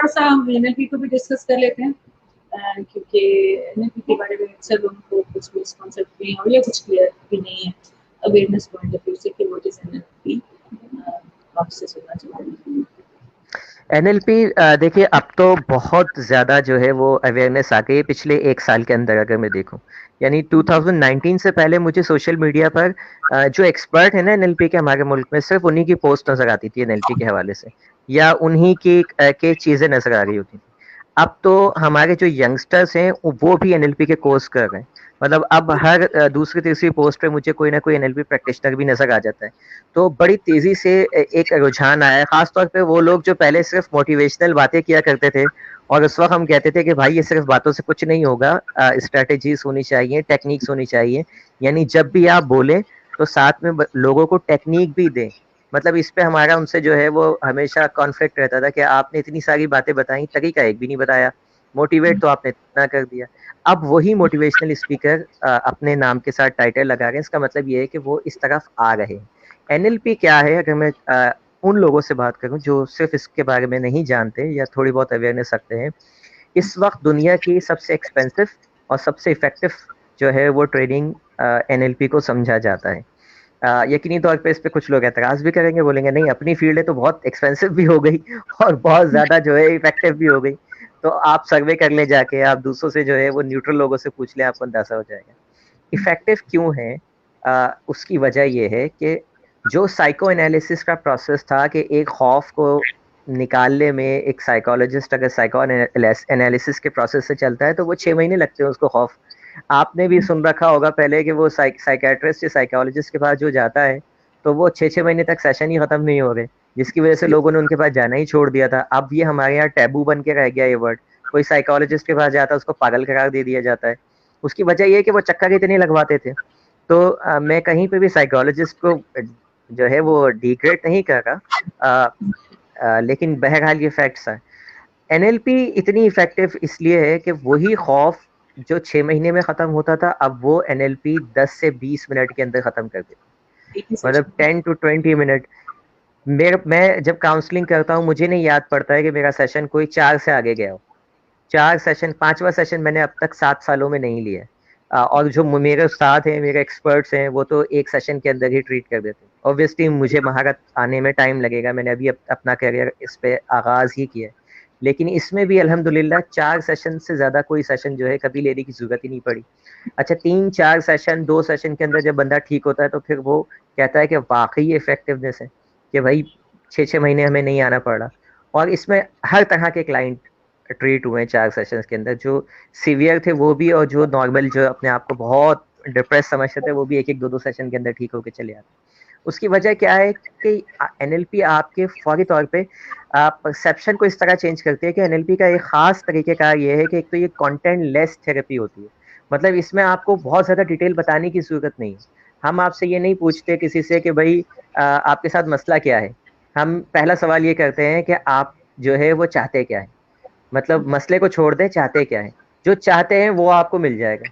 थोड़ा सा हम एनएलपी को भी डिस्कस कर लेते हैं, क्योंकि एनएलपी के बारे में अक्सर लोगों को कुछ मिसकॉन्सेप्ट भी है और ये कुछ क्लियर भी नहीं है अवेयरनेस पॉइंट ऑफ व्यू से कि व्हाट इज एनएलपी। आपसे सुनना चाहूँगी। एनएलपी देखिए अब तो बहुत ज़्यादा जो है वो अवेयरनेस आ गई है पिछले 1 साल के अंदर अगर मैं देखूं, यानी 2019 से पहले मुझे सोशल मीडिया पर जो एक्सपर्ट है ना एनएलपी के हमारे मुल्क में, सिर्फ उन्हीं की पोस्ट नजर आती थी एनएलपी के हवाले से, या उन्हीं की के चीज़ें नजर आ रही होती थी। अब तो हमारे जो यंगस्टर्स हैं वो भी एनएलपी के कोर्स कर रहे हैं। मतलब अब हर दूसरी तीसरी पोस्ट पे मुझे कोई ना कोई एनएलपी प्रैक्टिशनर भी नजर आ जाता है। तो बड़ी तेजी से एक रुझान आया है, खासतौर पे वो लोग जो पहले सिर्फ मोटिवेशनल बातें किया करते थे और उस वक्त हम कहते थे कि भाई ये सिर्फ बातों से कुछ नहीं होगा, स्ट्रेटेजीज होनी चाहिए, टेक्निक्स होनी चाहिए, यानी जब भी आप बोलें तो साथ में लोगों को टेक्निक भी दें। मतलब इस पे हमारा उनसे जो है वो हमेशा कॉन्फ्लिक्ट रहता था कि आपने इतनी सारी बातें बताई, तरीका एक भी नहीं बताया, मोटिवेट तो आपने इतना कर दिया। अब वही मोटिवेशनल स्पीकर अपने नाम के साथ टाइटल लगा रहे हैं, इसका मतलब ये है कि वो इस तरफ आ रहे हैं। एनएलपी क्या है, अगर मैं उन लोगों से बात करूं जो सिर्फ इसके बारे में नहीं जानते या थोड़ी बहुत अवेयरनेस रखते हैं, इस वक्त दुनिया की सबसे एक्सपेंसिव और सबसे इफेक्टिव जो है वो ट्रेनिंग एनएलपी को समझा जाता है। यकीनी तौर पे इस पे कुछ लोग एतराज भी करेंगे, बोलेंगे नहीं अपनी फील्ड है तो बहुत एक्सपेंसिव भी हो गई और बहुत ज्यादा जो है इफेक्टिव भी हो गई। तो आप सर्वे कर ले जाके, आप दूसरों से जो है वो न्यूट्रल लोगों से पूछ ले, आपको अंदाजा हो जाएगा इफेक्टिव क्यों है। उसकी वजह यह है कि जो साइको एनालिसिस का प्रोसेस था कि एक खौफ को निकालने में एक साइकोलॉजिस्ट अगर साइको एनालिसिस के प्रोसेस से चलता है तो वो 6 महीने लगते हैं उसको खौफ। आपने भी सुन रखा होगा पहले कि वो साइकेट्रिस्ट या साइकोलॉजिस्ट के पास जो जाता है तो वो 6-6 महीने तक सेशन ही खत्म नहीं हो रहे, जिसकी वजह से लोगों ने उनके पास जाना ही छोड़ दिया था। अब ये हमारे यहाँ टैबू बन के रह गया ये वर्ड। कोई साइकोलॉजिस्ट के पास जाता है उसको पागल करार दे दिया जाता है। उसकी वजह ये है कि वो चक्कर इतने लगवाते थे। तो मैं कहीं पे भी साइकोलॉजिस्ट को जो है वो डिग्रेड नहीं कर रहा, लेकिन बहरहाल ये फैक्ट्स है। एनएलपी इतनी इफेक्टिव इसलिए है कि वही खौफ जो 6 महीने में खत्म होता था, अब वो एनएलपी 10 से 20 मिनट के अंदर खत्म कर देती है, मतलब 10 to 20 मिनट। मैं जब काउंसलिंग करता हूँ मुझे नहीं याद पड़ता है कि मेरा सेशन कोई 4 से आगे गया हो। 4 सेशन, 5वां सेशन मैंने अब तक 7 सालों में नहीं लिया। और जो मेरे उस्ताद हैं, मेरे एक्सपर्ट्स हैं, वो तो एक सेशन के अंदर ही ट्रीट कर देते हैं। ऑब्वियसली मुझे महारत आने में टाइम लगेगा, मैंने अभी अपना करियर इस पे आगाज ही किया है, लेकिन इसमें भी अल्हम्दुलिल्लाह 4 सेशन से ज्यादा कोई सेशन जो है कभी लेने की जरूरत ही नहीं पड़ी। अच्छा 3-4 सेशन, 2 सेशन के अंदर जब बंदा ठीक होता है तो फिर वो कहता है कि वाकई ये इफेक्टिवनेस है कि भाई 6-6 महीने हमें नहीं आना पड़ा। और इसमें हर तरह के क्लाइंट ट्रीट हुए हैं 4 सेशंस के अंदर, जो सीवियर थे वो भी और जो नॉर्मल जो अपने आप को बहुत डिप्रेस समझते थे वो भी 1-1, 2-2 सेशन के अंदर ठीक होकर चले आते। उसकी वजह क्या है कि एनएलपी आपके फौरी तौर पे परसेप्शन को इस तरह चेंज करती है कि एनएलपी का एक खास तरीके का ये है कि एक तो ये कंटेंट लेस थेरेपी होती है। मतलब इसमें आपको बहुत ज्यादा डिटेल बताने की जरूरत नहीं है। हम आपसे ये नहीं पूछते किसी से कि भाई आपके साथ मसला क्या है। हम पहला सवाल ये करते हैं कि आप जो है वो चाहते क्या है। मतलब मसले को छोड़ दें, चाहते क्या है। जो चाहते हैं वो आपको मिल जाएगा,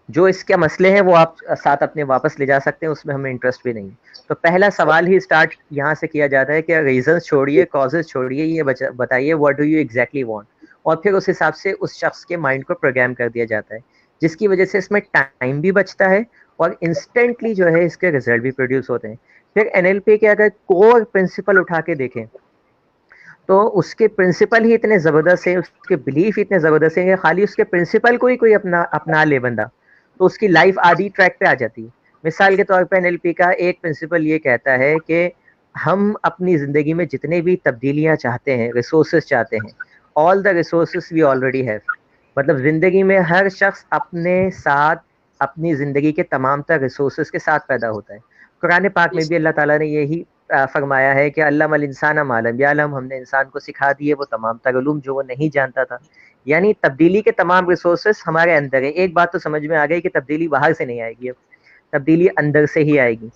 जो इसके मसले हैं वो आप साथ अपने वापस ले जा सकते हैं, उसमें हमें इंटरेस्ट भी नहीं है। तो पहला सवाल ही स्टार्ट यहाँ से किया जाता है कि रीजंस छोड़िए, कॉजेज छोड़िए, ये बताइए what do you exactly want. और फिर उस हिसाब से उस शख्स के माइंड को प्रोग्राम कर दिया जाता है, जिसकी वजह से इसमें टाइम भी बचता है और इंस्टेंटली जो है इसके रिजल्ट भी प्रोड्यूस होते हैं। फिर एनएलपी के अगर कोर प्रिंसिपल उठा के देखें तो उसके प्रिंसिपल ही इतने जबरदस्त है, उसके बिलीफ इतने जबरदस्त है कि खाली उसके प्रिंसिपल को ही कोई अपना ले बंदा तो उसकी लाइफ आधी ट्रैक पे आ जाती है। मिसाल के तौर पे एनएलपी का एक प्रिंसिपल ये कहता है कि हम अपनी जिंदगी में जितने भी तब्दीलियां चाहते हैं, रिसोर्सेज चाहते हैं, all the resources we already have. मतलब जिंदगी में हर शख्स अपने साथ अपनी जिंदगी के तमाम तर रिसोर्सेज के साथ पैदा होता है। कुरान पाक में भी अल्लाह ताला ने यही फरमाया है कि अल्लामल इंसान मा लम यअलम, हमने इंसान को सिखा दिए वो तमाम तर उलूम जो वो नहीं जानता था। यानी तब्दीली के तमाम रिसोर्सेस हमारे अंदर है। एक बात तो समझ में आ गई कि तब्दीली बाहर से नहीं आएगी, अब तब्दीली अंदर से ही आएगी।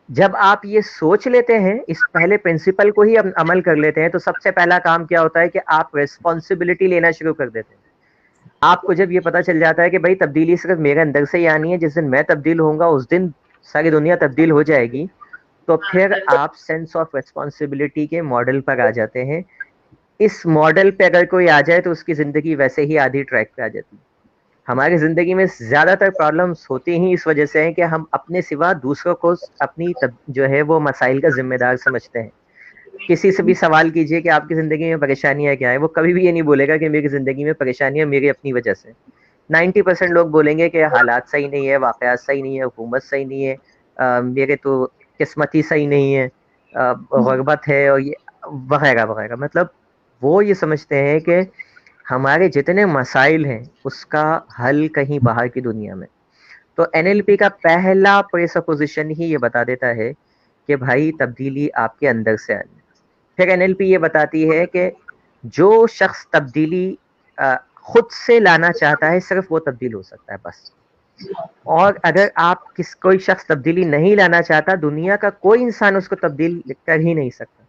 जब आप ये सोच लेते हैं, इस पहले प्रिंसिपल को ही अमल कर लेते हैं, तो सबसे पहला काम क्या होता है कि आप रिस्पॉन्सिबिलिटी लेना शुरू कर देते हैं। आपको जब ये पता चल जाता है कि भाई तब्दीली सिर्फ मेरे अंदर से ही आनी है, जिस दिन मैं तब्दील होऊंगा उस दिन सारी दुनिया तब्दील हो जाएगी, तो फिर आप सेंस ऑफ रिस्पॉन्सिबिलिटी के मॉडल पर आ जाते हैं। इस मॉडल पे अगर कोई आ जाए तो उसकी ज़िंदगी वैसे ही आधी ट्रैक पे आ जाती है। हमारी ज़िंदगी में ज़्यादातर प्रॉब्लम्स होती ही इस वजह से हैं कि हम अपने सिवा दूसरों को अपनी जो है वो मसाइल का ज़िम्मेदार समझते हैं। किसी से भी सवाल कीजिए कि आपकी ज़िंदगी में परेशानियाँ क्या है, वो कभी भी ये नहीं बोलेगा कि मेरी ज़िंदगी में परेशानियाँ मेरी अपनी वजह से। 90% लोग बोलेंगे कि हालात सही नहीं है, वाक़यात सही नहीं है, हुकूमत सही नहीं है, मेरे तो किस्मत ही सही नहीं है, ग़ुरबत है और ये वगैरह-वगैरह। मतलब वो ये समझते हैं कि हमारे जितने मसाइल हैं, उसका हल कहीं बाहर की दुनिया में। तो एनएलपी का पहला प्रेसपोज़िशन ही ये बता देता है कि भाई तब्दीली आपके अंदर से आनी है। फिर एनएलपी ये बताती है कि जो शख्स तब्दीली अ, खुद से लाना चाहता है, सिर्फ वो तब्दील हो सकता है बस। और अगर आप कोई शख्स तब्दीली नहीं लाना चाहता, दुनिया का कोई इंसान उसको तब्दील कर ही नहीं सकता।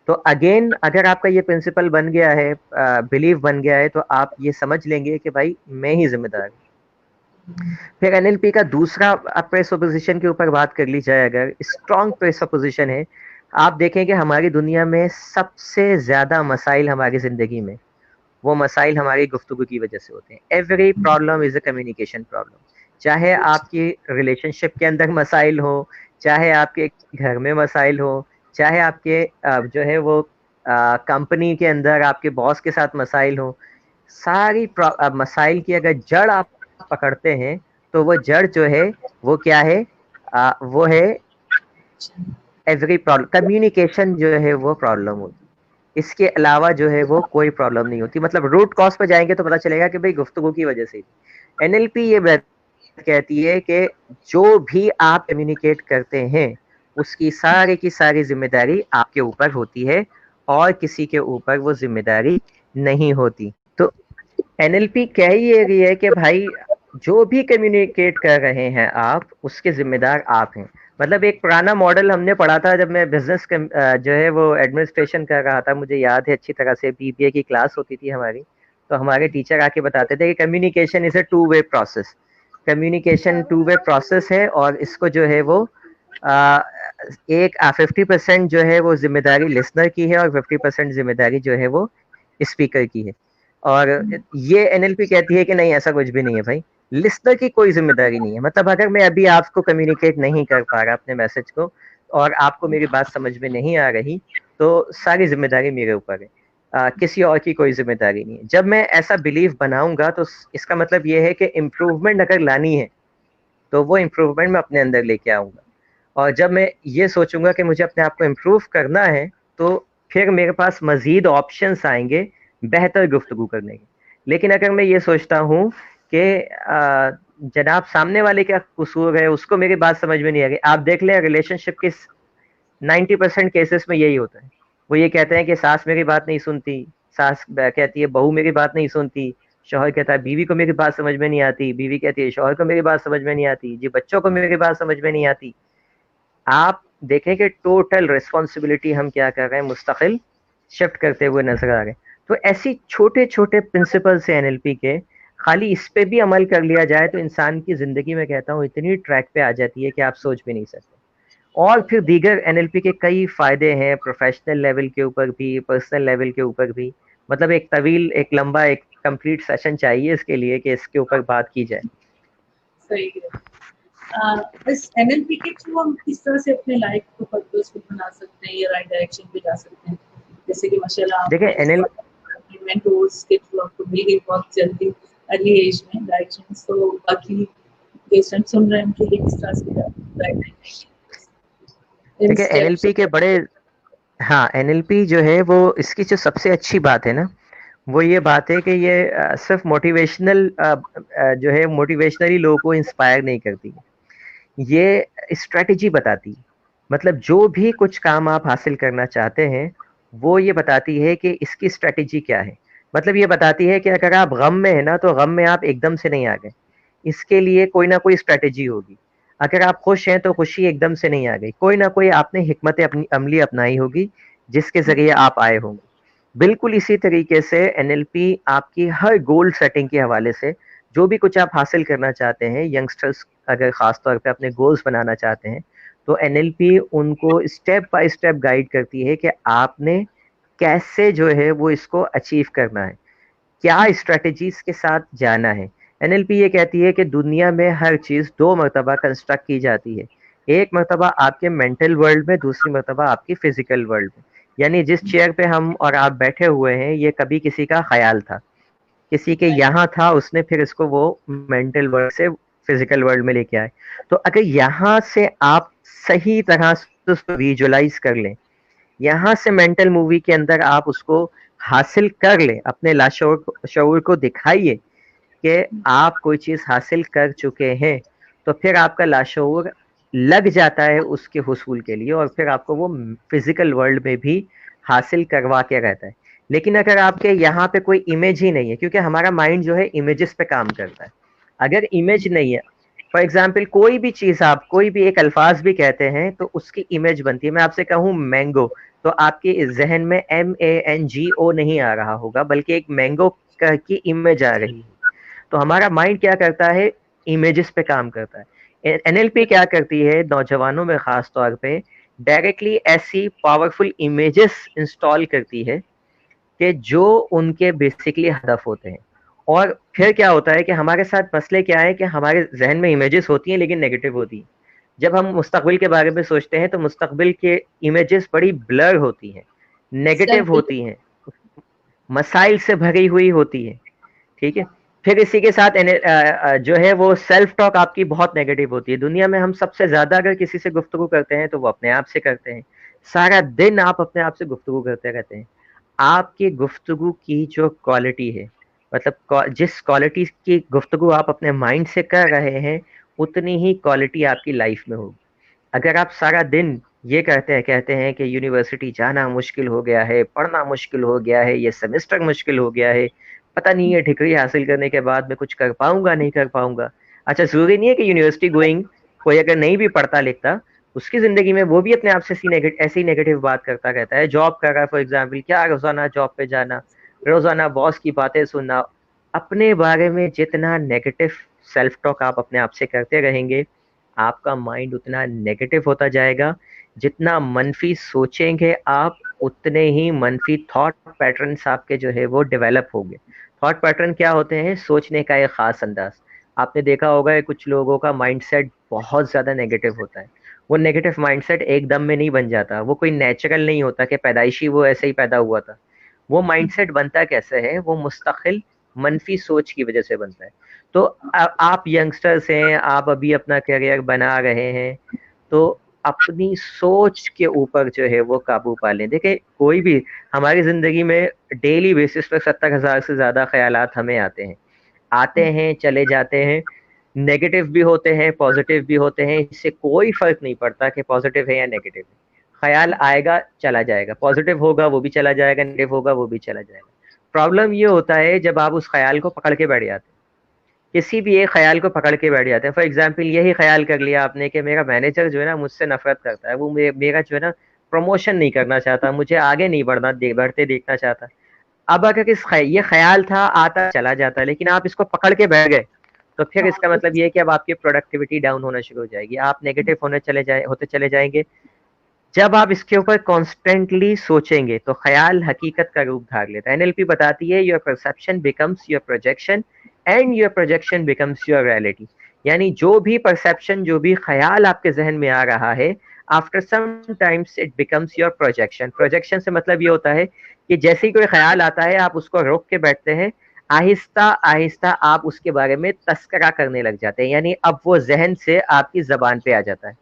तो अगेन अगर आपका ये प्रिंसिपल बन गया है, बिलीव बन गया है, तो आप ये समझ लेंगे कि भाई मैं ही जिम्मेदार हूँ। फिर एनएलपी का दूसरा प्रेसपोजिशन के ऊपर बात कर ली जाए, अगर स्ट्रॉन्ग प्रेसपोजिशन है, आप देखें कि हमारी दुनिया में सबसे ज्यादा मसाइल हमारी जिंदगी में, वो मसाइल हमारी गुफ्तगू की वजह से होते हैं। Every problem is a communication problem. चाहे आपकी रिलेशनशिप के अंदर मसाइल हो, चाहे आपके घर में मसाइल हो, चाहे आपके जो है वो कंपनी के अंदर आपके बॉस के साथ मसाइल हो, सारी मसाइल की अगर जड़ आप पकड़ते हैं, तो वो जड़ जो है वो क्या है, वो है एवरी प्रॉब्लम, कम्युनिकेशन जो है वो प्रॉब्लम होती है। इसके अलावा जो है वो कोई प्रॉब्लम नहीं होती। मतलब रूट कॉज पे जाएंगे तो पता चलेगा कि भाई गुफ्तगू की वजह से। एनएलपी ये बात कहती है कि जो भी आप कम्युनिकेट करते हैं, उसकी सारी की सारी जिम्मेदारी आपके ऊपर होती है और किसी के ऊपर वो जिम्मेदारी नहीं होती। तो एनएलपी कह ये रही है कि भाई जो भी कम्युनिकेट कर रहे हैं आप, उसके जिम्मेदार आप हैं। मतलब एक पुराना मॉडल हमने पढ़ा था जब मैं बिजनेस जो है वो एडमिनिस्ट्रेशन कर रहा था, मुझे याद है अच्छी तरह से, बीबीए की क्लास होती थी हमारी, तो हमारे टीचर आके बताते थे कि communication is a two way process. Communication two way process है और इसको जो है वो आ, एक 50% जो है वो जिम्मेदारी लिसनर की है और 50% जिम्मेदारी जो है वो स्पीकर की है। और ये एनएलपी कहती है कि नहीं, ऐसा कुछ भी नहीं है भाई, लिसनर की कोई जिम्मेदारी नहीं है। मतलब अगर मैं अभी आपको कम्युनिकेट नहीं कर पा रहा अपने मैसेज को और आपको मेरी बात समझ में नहीं आ रही, तो सारी जिम्मेदारी मेरे ऊपर है, किसी और की कोई जिम्मेदारी नहीं है। जब मैं ऐसा बिलीव बनाऊंगा तो इसका मतलब ये है कि इम्प्रूवमेंट अगर लानी है तो वो इम्प्रूवमेंट मैं अपने अंदर लेके आऊंगा। और जब मैं ये सोचूंगा कि मुझे अपने आप को इम्प्रूव करना है, तो फिर मेरे पास मजीद ऑप्शंस आएंगे बेहतर गुफ्तगू करने के। लेकिन अगर मैं ये सोचता हूँ कि जनाब सामने वाले का कसूर है, उसको मेरी बात समझ में नहीं आ रही, आप देख लें रिलेशनशिप के 90% केसेस में यही होता है। वो ये कहते हैं कि सास मेरी बात नहीं सुनती, सास कहती है बहू मेरी बात नहीं सुनती, शौहर कहता है बीवी को मेरी बात समझ में नहीं आती, बीवी कहती है शौहर को मेरी बात समझ में नहीं आती, जी बच्चों को मेरी बात समझ में नहीं आती। आप देखें कि टोटल रिस्पॉन्सिबिलिटी हम क्या कर रहे हैं, मुस्तकिल शिफ्ट करते हुए नजर आ रहे हैं। तो ऐसी छोटे छोटे प्रिंसिपल से एनएलपी के, खाली इस पे भी अमल कर लिया जाए तो इंसान की जिंदगी में कहता हूँ इतनी ट्रैक पे आ जाती है कि आप सोच भी नहीं सकते। और फिर दीगर एनएलपी के कई फायदे हैं, प्रोफेशनल लेवल के ऊपर भी, पर्सनल लेवल के ऊपर भी। मतलब एक तवील, एक लंबा, एक कंप्लीट सेशन चाहिए इसके लिए कि इसके ऊपर बात की जाए। सही है। इस एनएलपी के थ्रू हम किस तरह से अपने लाइफ को पर्पसफुल बना सकते हैं या राइट डायरेक्शन पे जा सकते हैं? जैसे कि माशाल्लाह देखिए एनएल आपने मेंटोर्स के थ्रू आपको मिल गई बहुत जल्दी अर्ली एज में डायरेक्शन, तो बाकी पेशेंट सुन रहे हैं उनके लिए किस तरह से राइट इन देखिए स्टेप्स? एनएलपी के बड़े, हाँ एनएलपी जो है वो, इसकी जो सबसे अच्छी बात है ना, वो ये बात है कि ये सिर्फ मोटिवेशनल जो है मोटिवेशनली लोगों को इंस्पायर नहीं करती, ये स्ट्रेटजी बताती है। मतलब जो भी कुछ काम आप हासिल करना चाहते हैं, वो ये बताती है कि इसकी स्ट्रेटजी क्या है। मतलब ये बताती है कि अगर आप गम में है ना, तो गम में आप एकदम से नहीं आ गए, इसके लिए कोई ना कोई स्ट्रेटजी होगी। अगर आप खुश हैं तो खुशी एकदम से नहीं आ गई, कोई ना कोई आपने हिकमत अपनी अमली अपनाई होगी जिसके जरिए आप आए होंगे। बिल्कुल इसी तरीके से एनएलपी आपकी हर गोल सेटिंग के हवाले से, जो भी कुछ आप हासिल करना चाहते हैं, यंगस्टर्स अगर खास तौर पे अपने गोल्स बनाना चाहते हैं, तो एनएलपी उनको स्टेप बाय स्टेप गाइड करती है कि आपने कैसे जो है वो इसको अचीव करना है, क्या स्ट्रेटजीज के साथ जाना है। एनएलपी ये कहती है कि दुनिया में हर चीज 2 मरतबा कंस्ट्रक्ट की जाती है, एक मरतबा आपके मेंटल वर्ल्ड में, दूसरी मरतबा आपकी फिजिकल वर्ल्ड में। यानी जिस चेयर पे हम और आप बैठे हुए हैं ये कभी किसी का ख्याल था, किसी के यहाँ था, उसने फिर इसको वो मेंटल वर्ल्ड से फिजिकल वर्ल्ड में लेके आए। तो अगर यहाँ से आप सही तरह से उसको विजुअलाइज कर लें, यहाँ से मेंटल मूवी के अंदर आप उसको हासिल कर लें, अपने लाशऊर शऊर को दिखाइए कि आप कोई चीज हासिल कर चुके हैं, तो फिर आपका लाशऊर लग जाता है उसके हुसूल के लिए, और फिर आपको वो फिजिकल वर्ल्ड में भी हासिल करवा के रहता है। लेकिन अगर आपके यहाँ पे कोई इमेज ही नहीं है, क्योंकि हमारा माइंड जो है इमेजेस पे काम करता है, अगर इमेज नहीं है, फॉर एग्जाम्पल कोई भी चीज, आप कोई भी एक अल्फाज भी कहते हैं तो उसकी इमेज बनती है। मैं आपसे कहूँ मैंगो, तो आपके जहन में MANGO नहीं आ रहा होगा, बल्कि एक मैंगो की इमेज आ रही है। तो हमारा माइंड क्या करता है, इमेजेस पे काम करता है। एनएलपी क्या करती है, नौजवानों में खास तौर पे डायरेक्टली ऐसी पावरफुल इमेजेस इंस्टॉल करती है कि जो उनके बेसिकली हदफ होते हैं। और फिर क्या होता है कि हमारे साथ मसले क्या है कि हमारे जहन में इमेजेस होती हैं लेकिन नेगेटिव होती हैं। जब हम मुस्तकबिल के बारे में सोचते हैं तो मुस्तकबिल के इमेजेस बड़ी ब्लर होती हैं, नेगेटिव सेल्फ होती हैं, मसाइल से भरी हुई होती है। ठीक है। फिर इसी के साथ जो है वो सेल्फ टॉक आपकी बहुत नेगेटिव होती है। दुनिया में हम सबसे ज्यादा अगर किसी से गुफ्तगू करते हैं तो वो अपने आप से करते हैं। सारा दिन आप अपने आप से गुफ्तगू करते रहते हैं। आपकी गुफ्तगू की जो क्वालिटी है, मतलब जिस क्वालिटी की गुफ्तगू आप अपने माइंड से कर रहे हैं, उतनी ही क्वालिटी आपकी लाइफ में होगी। अगर आप सारा दिन ये कहते हैं कि यूनिवर्सिटी जाना मुश्किल हो गया है, पढ़ना मुश्किल हो गया है, ये सेमेस्टर मुश्किल हो गया है, पता नहीं है डिग्री हासिल करने के बाद मैं कुछ कर पाऊंगा नहीं कर पाऊंगा। अच्छा, जरूरी नहीं है कि यूनिवर्सिटी गोइंग कोई अगर नहीं भी पढ़ता लिखता, उसकी जिंदगी में वो भी अपने आप से ऐसी नेगेटिव बात करता रहता है। जॉब कर रहा है फॉर एग्जाम्पल, क्या रोजाना जॉब पे जाना, रोजाना बॉस की बातें सुनना, अपने बारे में जितना नेगेटिव सेल्फ टॉक आप अपने आप से करते रहेंगे, आपका माइंड उतना नेगेटिव होता जाएगा। जितना मनफी सोचेंगे आप, उतने ही मनफी थॉट पैटर्न्स आपके जो है वो डेवलप होंगे। थॉट पैटर्न क्या होते हैं, सोचने का एक खास अंदाज। आपने देखा होगा कि कुछ लोगों का माइंडसेट बहुत ज्यादा नेगेटिव होता है। वो नेगेटिव माइंडसेट एकदम में नहीं बन जाता, वो कोई नेचुरल नहीं होता कि पैदाइशी वो ऐसे ही पैदा हुआ था। वो माइंडसेट बनता कैसे है, वो मुस्तकिल मनफी सोच की वजह से बनता है। तो आप यंगस्टर्स हैं, आप अभी अपना करियर बना रहे हैं, तो अपनी सोच के ऊपर जो है वो काबू पा लें। देखिए, कोई भी हमारी जिंदगी में डेली बेसिस पर 70,000 से ज्यादा ख्यालात हमें आते हैं चले जाते हैं। नेगेटिव भी होते हैं, पॉजिटिव भी होते हैं, इससे कोई फर्क नहीं पड़ता कि पॉजिटिव है या नेगेटिव है। ख्याल आएगा चला जाएगा, पॉजिटिव होगा वो भी चला जाएगा, नेगेटिव होगा वो भी चला जाएगा। प्रॉब्लम ये होता है जब आप उस ख्याल को पकड़ के बैठ जाते हैं, किसी भी एक ख्याल को पकड़ के बैठ जाते हैं। फॉर एग्जाम्पल, यही ख्याल कर लिया आपने कि मेरा मैनेजर जो है ना मुझसे नफरत करता है, वो मेरा जो है ना प्रमोशन नहीं करना चाहता, मुझे आगे नहीं बढ़ते देखना चाहता। अब अगर ये ख्याल था, आता चला जाता, लेकिन आप इसको पकड़ के बैठ गए, तो फिर इसका मतलब ये है कि अब आपकी प्रोडक्टिविटी डाउन होना शुरू हो जाएगी, आप नेगेटिव होते चले जाएंगे। जब आप इसके ऊपर कॉन्स्टेंटली सोचेंगे तो ख्याल हकीकत का रूप धार लेता है। एनएलपी बताती है your perception becomes your projection and your projection becomes your reality. यानी जो भी परसेप्शन, जो भी ख्याल आपके जहन में आ रहा है, after some times it becomes your projection. Projection से मतलब ये होता है कि जैसे ही कोई ख्याल आता है आप उसको रोक के बैठते हैं, आहिस्ता आहिस्ता आप उसके बारे में तस्करा करने लग जाते हैं। यानी अब वो जहन से आपकी जबान पे आ जाता है।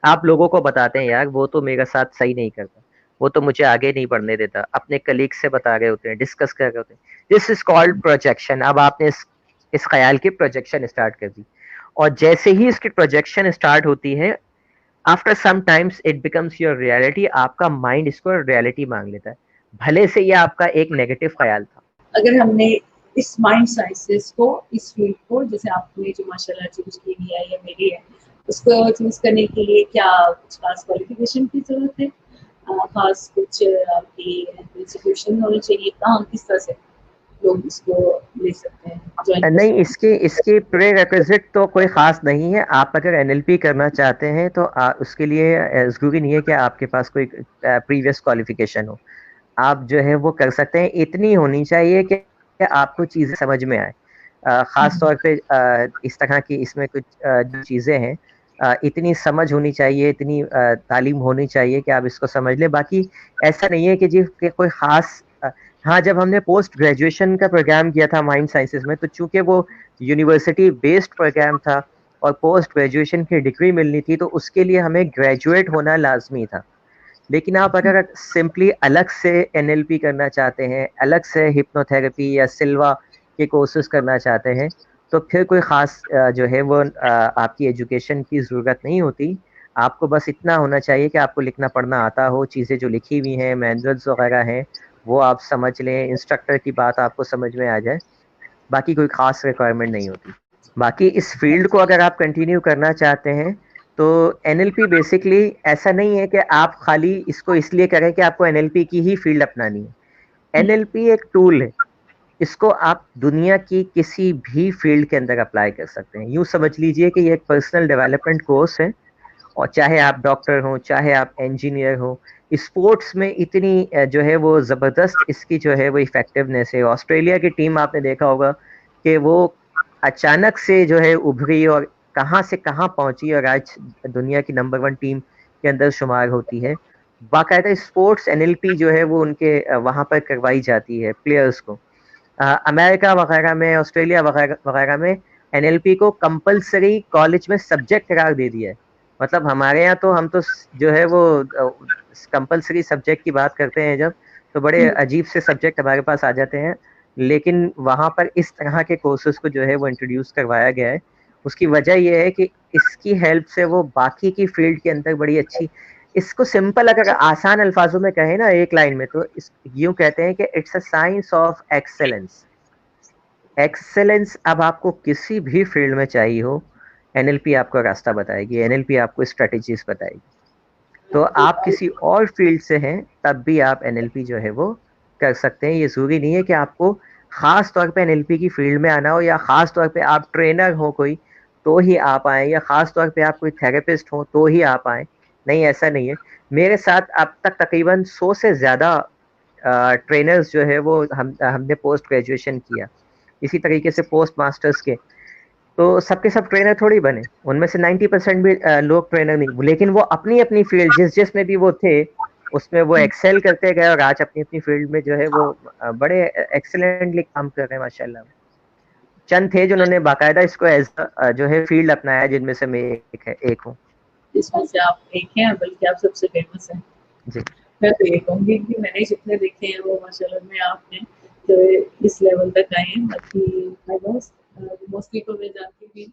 आप लोगों को बताते हैं, यार वो तो मेरे साथ सही नहीं करता, वो तो मुझे आगे नहीं बढ़ने देता, अपने कलीग से बता रहे होते हैं, डिस्कस कर रहे होते हैं। This is called projection. अब आपने इस ख्याल की प्रोजेक्शन स्टार्ट कर दी, और जैसे ही इसकी प्रोजेक्शन स्टार्ट होती है, after some times it becomes your reality. आपका माइंड इसको रियलिटी मान लेता है, भले से ये आपका एक नेगेटिव ख्याल था। अगर हमने इस माइंड साइंसेस को, इस फील्ड को, जैसे आपने जो माशाल्लाह चूज की है या मेरी है, उसको चूज करने के लिए क्या कुछ खास क्वालिफिकेशन की जरूरत है, खास कुछ आपकी इंस्टीट्यूशन होनी चाहिए, कहाँ किस तरह से लोग इसको ले सकते हैं? नहीं, इसकी प्री रिक्विजिट तो कोई खास नहीं है। आप अगर एनएलपी करना चाहते हैं तो उसके लिए जरूरी नहीं है कि आपके पास कोई प्रीवियस क्वालिफिकेशन हो। आप जो है वो कर सकते हैं। इतनी होनी चाहिए कि आपको चीज़ें समझ में आए। ख़ास तौर पे इस तरह की इसमें कुछ जो चीज़ें हैं, इतनी समझ होनी चाहिए, इतनी तालीम होनी चाहिए कि आप इसको समझ लें। बाकी ऐसा नहीं है कि जी कि कोई ख़ास हाँ, जब हमने पोस्ट ग्रेजुएशन का प्रोग्राम किया था माइंड साइंसेज़ में, तो चूँकि वो यूनिवर्सिटी बेस्ड प्रोग्राम था और पोस्ट ग्रेजुएशन की डिग्री मिलनी थी, तो उसके लिए हमें ग्रेजुएट होना लाज़मी था। लेकिन आप अगर सिंपली अलग से एनएलपी करना चाहते हैं, अलग से हिप्नोथेरेपी या सिल्वा के कोर्सेज़ करना चाहते हैं, तो फिर कोई ख़ास जो है वो आपकी एजुकेशन की ज़रूरत नहीं होती। आपको बस इतना होना चाहिए कि आपको लिखना-पढ़ना आता हो, चीज़ें जो लिखी हुई हैं, मैनुअल्स वग़ैरह हैं, वो आप समझ लें, इंस्ट्रक्टर की बात आपको समझ में आ जाए, बाकी कोई ख़ास रिक्वायरमेंट नहीं होती। बाकी इस फ़ील्ड को अगर आप कंटिन्यू करना चाहते हैं, तो एनएलपी बेसिकली ऐसा नहीं है कि आप खाली इसको इसलिए करें कि आपको एनएलपी की ही फ़ील्ड अपनानी है। एनएलपी एक टूल है, इसको आप दुनिया की किसी भी फ़ील्ड के अंदर अप्लाई कर सकते हैं। यूँ समझ लीजिए कि ये एक पर्सनल डेवलपमेंट कोर्स है, और चाहे आप डॉक्टर हों, चाहे आप इंजीनियर हो, स्पोर्ट्स में इतनी जो है वो ज़बरदस्त इसकी जो है वो इफ़ेक्टिवनेस है। ऑस्ट्रेलिया की टीम आपने देखा होगा कि वो अचानक से जो है उभरी और कहाँ से कहाँ पहुँची और आज दुनिया की नंबर 1 टीम के अंदर शुमार होती है। बाकायदा स्पोर्ट्स एनएलपी जो है वो उनके वहाँ पर करवाई जाती है प्लेयर्स को। अमेरिका वगैरह में, ऑस्ट्रेलिया वगैरह वगैरह में एनएलपी को कंपल्सरी कॉलेज में सब्जेक्ट करार दे दिया है। मतलब हमारे यहाँ तो हम तो जो है वो कंपल्सरी सब्जेक्ट की बात करते हैं जब, तो बड़े अजीब से सब्जेक्ट हमारे पास आ जाते हैं। लेकिन वहाँ पर इस तरह के कोर्सेज को जो है वो इंट्रोड्यूस करवाया गया है। उसकी वजह ये है कि इसकी हेल्प से वो बाकी की फील्ड के अंदर बड़ी अच्छी, इसको सिंपल अगर आसान अल्फाजों में कहें ना एक लाइन में, तो यूं कहते हैं कि it's a science of excellence. Excellence अब आपको किसी भी फील्ड में चाहिए हो, एनएलपी आपको रास्ता बताएगी, एनएलपी आपको स्ट्रेटेजीज बताएगी। तो आप किसी और फील्ड से हैं तब भी आप एनएलपी जो है वो कर सकते हैं। ये ज़रूरी नहीं है कि आपको ख़ास तौर पे एनएलपी की फील्ड में आना हो, या ख़ास तौर पे आप ट्रेनर हो कोई तो ही आप आएँ, या ख़ास तौर पे आप कोई थेरेपिस्ट हो तो ही आप आएँ। नहीं, ऐसा नहीं है। मेरे साथ अब तक तकरीबन 100 से ज़्यादा ट्रेनर्स जो है वो हमने पोस्ट ग्रेजुएशन किया। इसी तरीके से पोस्ट मास्टर्स के। तो सबके सब ट्रेनर थोड़ी बने। उनमें से 90% भी लोग ट्रेनर नहीं, लेकिन वो अपनी-अपनी फील्ड जिसमें भी वो थे, उसमें वो एक्सेल करते गए और आज अपनी-अपनी फील्ड में जो है वो बड़े एक्सीलेंटली काम कर रहे हैं माशाल्लाह। चंद थे जिन्होंने बाकायदा इसको एज़ जो है फील्ड अपनाया, जिनमें से मैं एक हूँ। इसमें से आप एक हैं, बल्कि आप सबसे फेमस हैं। जी। मैं तो ये कहूँगी कि मैंने जितने देखे हैं वो माशाल्लाह में आप हैं जो इस लेवल तक आए हैं। बाकी मोस्टली तो मैं जानती थी